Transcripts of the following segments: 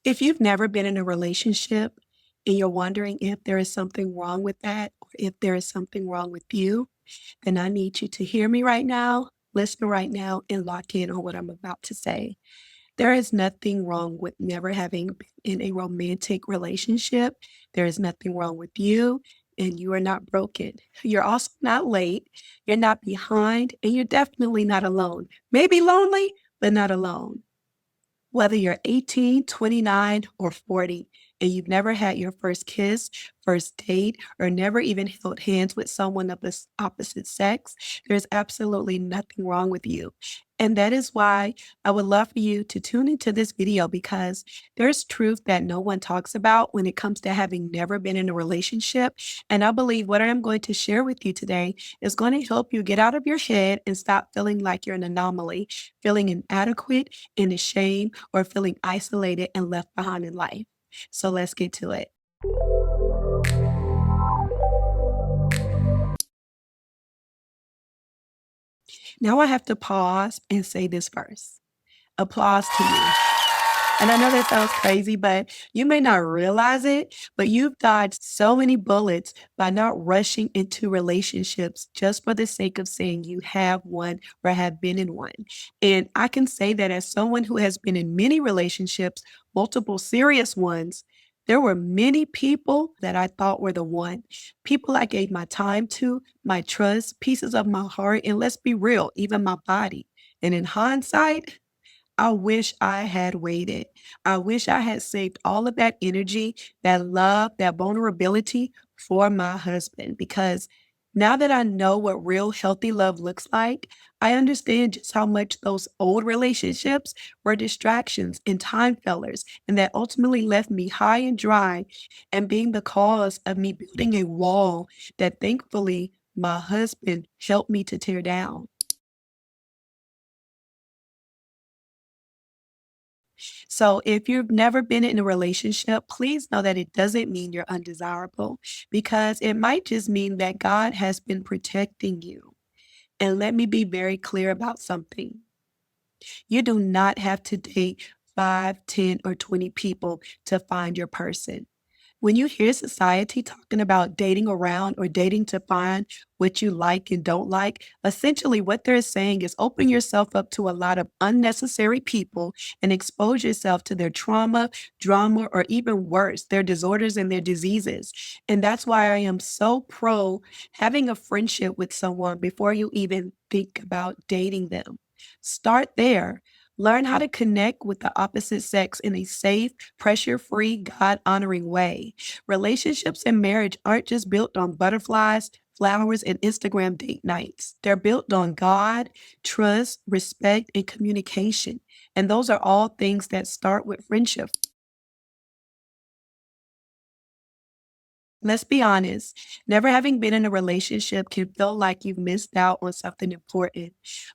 If you've never been in a relationship and you're wondering if there is something wrong with that or if there is something wrong with you, then I need you to hear me right now, listen right now, and lock in on what I'm about to say. There is nothing wrong with never having been in a romantic relationship. There is nothing wrong with you, and you are not broken. You're also not late, you're not behind, and you're definitely not alone. Maybe lonely, but not alone. Whether you're 18, 29, or 40, and you've never had your first kiss, first date, or never even held hands with someone of the opposite sex, there's absolutely nothing wrong with you. And that is why I would love for you to tune into this video because there's truth that no one talks about when it comes to having never been in a relationship. And I believe what I'm going to share with you today is going to help you get out of your head and stop feeling like you're an anomaly, feeling inadequate and ashamed, or feeling isolated and left behind in life. So let's get to it. Now I have to pause and say this first. Applause to you. And I know that sounds crazy, but you may not realize it, but you've dodged so many bullets by not rushing into relationships just for the sake of saying you have one or have been in one. And I can say that as someone who has been in many relationships, multiple serious ones, there were many people that I thought were the one. People I gave my time to, my trust, pieces of my heart, and let's be real, even my body. And in hindsight, I wish I had waited. I wish I had saved all of that energy, that love, that vulnerability for my husband. Because now that I know what real healthy love looks like, I understand just how much those old relationships were distractions and time fillers, and that ultimately left me high and dry and being the cause of me building a wall that thankfully my husband helped me to tear down. So if you've never been in a relationship, please know that it doesn't mean you're undesirable because it might just mean that God has been protecting you. And let me be very clear about something. You do not have to date 5, 10, or 20 people to find your person. When you hear society talking about dating around or dating to find what you like and don't like, essentially what they're saying is open yourself up to a lot of unnecessary people and expose yourself to their trauma, drama, or even worse, their disorders and their diseases. And that's why I am so pro having a friendship with someone before you even think about dating them. Start there. Learn how to connect with the opposite sex in a safe, pressure free, God honoring way. Relationships and marriage aren't just built on butterflies, flowers, and Instagram date nights. They're built on God, trust, respect, and communication. And those are all things that start with friendship. Let's be honest, never having been in a relationship can feel like you've missed out on something important.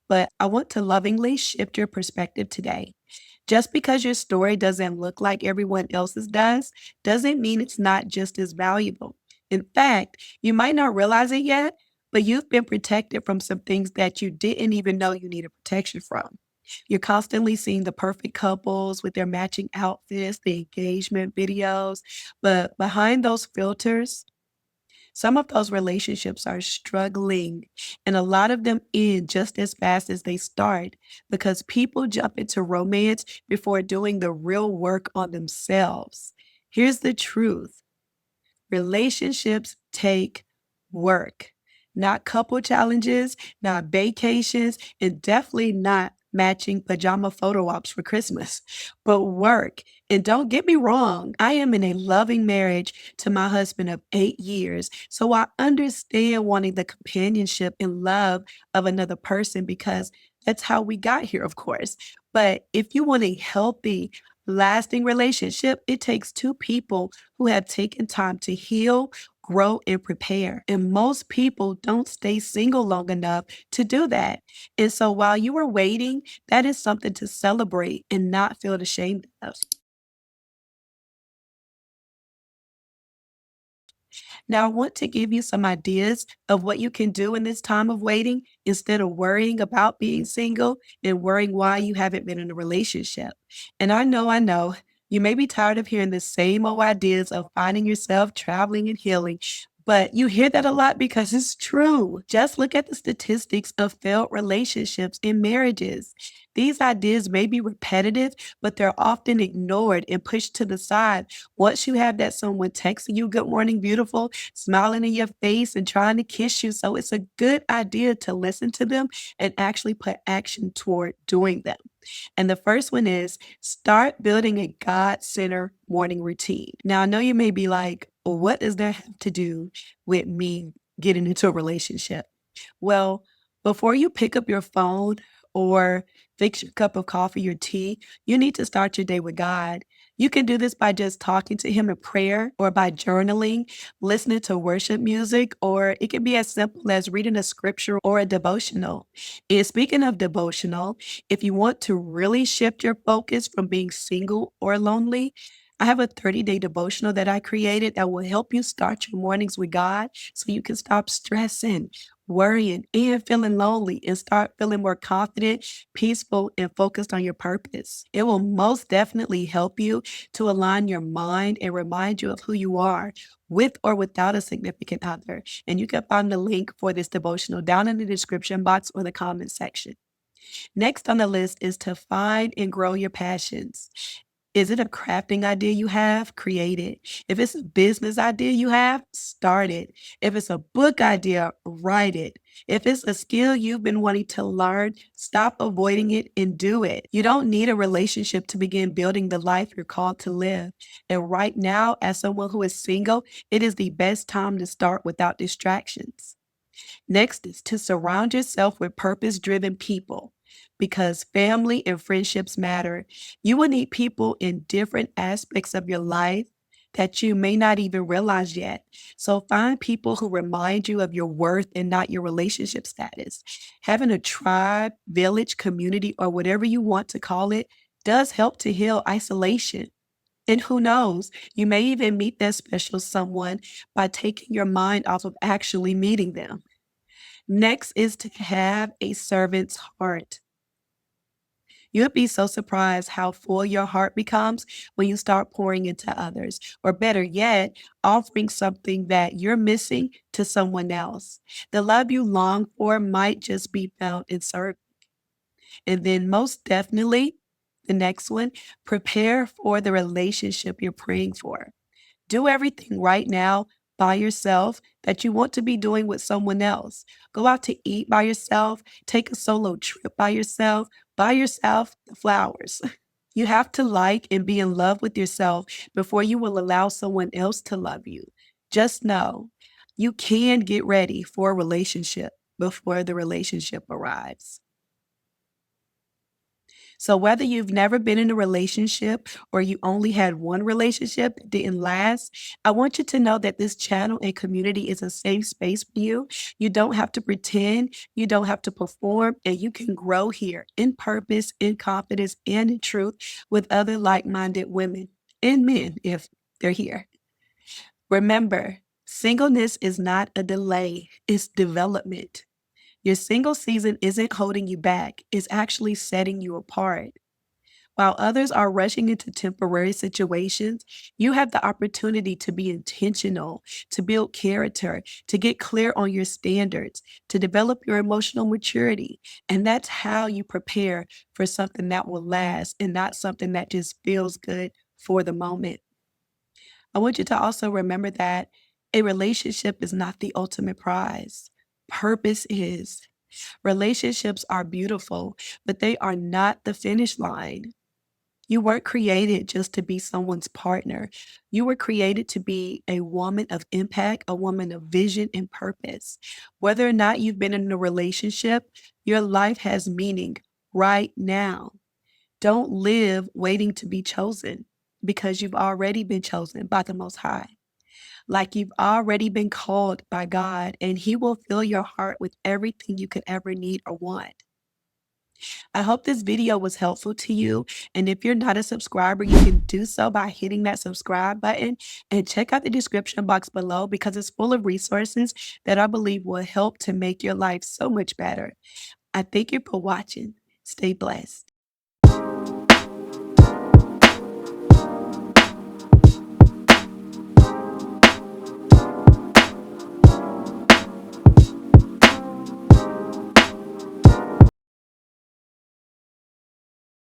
But I want to lovingly shift your perspective today. Just because your story doesn't look like everyone else's doesn't mean it's not just as valuable. In fact, you might not realize it yet, but you've been protected from some things that you didn't even know you needed protection from. You're constantly seeing the perfect couples with their matching outfits, the engagement videos, but behind those filters, some of those relationships are struggling, and a lot of them end just as fast as they start because people jump into romance before doing the real work on themselves. Here's the truth. Relationships take work, not couple challenges, not vacations, and definitely not matching pajama photo ops for Christmas, but work. And don't get me wrong, I am in a loving marriage to my husband of 8 years. So I understand wanting the companionship and love of another person because that's how we got here, of course. But if you want a healthy, lasting relationship, it takes two people who have taken time to heal, grow, and prepare. And most people don't stay single long enough to do that. And so while you are waiting, that is something to celebrate and not feel ashamed of. Now, I want to give you some ideas of what you can do in this time of waiting instead of worrying about being single and worrying why you haven't been in a relationship. And I know, You may be tired of hearing the same old ideas of finding yourself traveling and healing, but you hear that a lot because it's true. Just look at the statistics of failed relationships and marriages. These ideas may be repetitive, but they're often ignored and pushed to the side. Once you have that someone texting you, "Good morning, beautiful," smiling in your face and trying to kiss you. So it's a good idea to listen to them and actually put action toward doing them. And the first one is start building a God centered morning routine. Now, I know you may be like, "Well, what does that have to do with me getting into a relationship?" Well, before you pick up your phone or fix your cup of coffee or tea, you need to start your day with God. You can do this by just talking to Him in prayer or by journaling, listening to worship music, or it can be as simple as reading a scripture or a devotional. And speaking of devotional, if you want to really shift your focus from being single or lonely, I have a 30-day devotional that I created that will help you start your mornings with God so you can stop stressing, worrying, and feeling lonely and start feeling more confident, peaceful, and focused on your purpose. It will most definitely help you to align your mind and remind you of who you are with or without a significant other. And you can find the link for this devotional down in the description box or the comment section. Next on the list is to find and grow your passions. Is it a crafting idea you have? Create it. If it's a business idea you have, start it. If it's a book idea, write it. If it's a skill you've been wanting to learn, stop avoiding it and do it. You don't need a relationship to begin building the life you're called to live. And right now, as someone who is single, it is the best time to start without distractions. Next is to surround yourself with purpose driven people because family and friendships matter. You will need people in different aspects of your life that you may not even realize yet. So find people who remind you of your worth and not your relationship status. Having a tribe, village, community, or whatever you want to call it does help to heal isolation. And who knows, you may even meet that special someone by taking your mind off of actually meeting them. Next is to have a servant's heart. You'll be so surprised how full your heart becomes when you start pouring into others, or better yet, offering something that you're missing to someone else. The love you long for might just be found in service. And then, most definitely, the next one, prepare for the relationship you're praying for. Do everything right now by yourself that you want to be doing with someone else. Go out to eat by yourself, take a solo trip by yourself, buy yourself the flowers. You have to like and be in love with yourself before you will allow someone else to love you. Just know you can get ready for a relationship before the relationship arrives. So, whether you've never been in a relationship or you only had one relationship that didn't last, I want you to know that this channel and community is a safe space for you. You don't have to pretend, you don't have to perform, and you can grow here in purpose, in confidence, and in truth with other like minded women and men if they're here. Remember, singleness is not a delay, it's development. Your single season isn't holding you back, it's actually setting you apart. While others are rushing into temporary situations, you have the opportunity to be intentional, to build character, to get clear on your standards, to develop your emotional maturity. And that's how you prepare for something that will last and not something that just feels good for the moment. I want you to also remember that a relationship is not the ultimate prize. Purpose is. Relationships are beautiful, but they are not the finish line. You weren't created just to be someone's partner. You were created to be a woman of impact, a woman of vision and purpose. Whether or not you've been in a relationship, your life has meaning right now. Don't live waiting to be chosen because you've already been chosen by the Most High. Like you've already been called by God, and He will fill your heart with everything you could ever need or want. I hope this video was helpful to you. And if you're not a subscriber, you can do so by hitting that subscribe button and check out the description box below because it's full of resources that I believe will help to make your life so much better. I thank you for watching. Stay blessed.